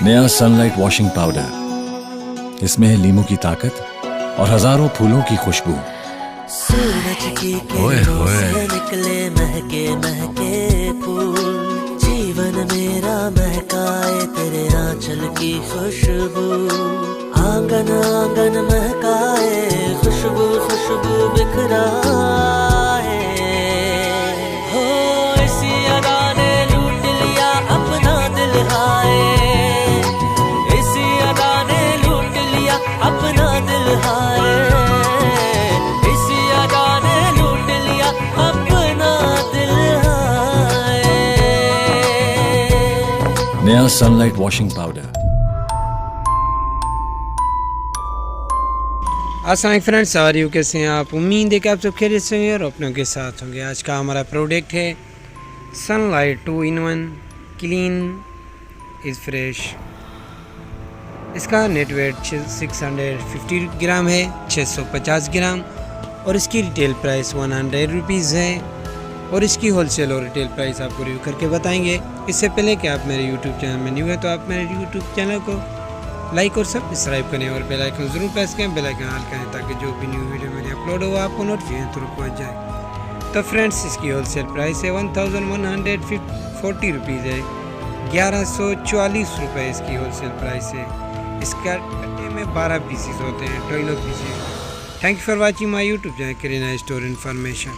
नया sunlight washing powder, इसमें है लीमू की ताकत और हजारों फूलों की खुशबू। सूरज की किरणों से निकले महके महके फूल, जीवन मेरा महकाए तेरे आंचल की खुशबू। आंगन आंगन महकाए खुशबू खुशबू बिखराए, हो इसी अदा ने लूट लिया अपना दिल हाय, इसी अदा ने लूट लिया अपना दिल हाय, इसी अदा ने लूट लिया अपना दिल हाय। नया सनलाइट वॉशिंग पाउडर। अस्सलाम फ्रेंड्स, आर यू कैसे हैं आप? उम्मीद है कि आप सब खैरियत से होंगे और अपनों के साथ होंगे। आज का हमारा प्रोडक्ट है sunlight 2-in-1 clean is fresh. इसका नेट वेट 650 ग्राम है, 650 ग्राम, और इसकी रिटेल प्राइस 100 रुपीज़ है, और इसकी होलसेल और रिटेल प्राइस आपको रिव्यू करके बताएंगे। इससे पहले कि आप मेरे यूट्यूब चैनल में न्यू है तो आप मेरे यूट्यूब चैनल को लाइक और सब्सक्राइब करें और बेल आइकन ज़रूर प्रेस करें, बेल आइकन ऑल करें ताकि जो भी न्यू वीडियो मेरी अपलोड हो आपको नोटिफिकेशन थ्रू पहुँच जाए। तो फ्रेंड्स, इसकी होलसेल प्राइस है 1140 रुपीज़ है, 1144 रुपये इसकी होलसेल प्राइस है। इसका कट्टे में 12 पीसीस होते हैं, 12 pieces. Thank you for watching my YouTube channel Kareena store information.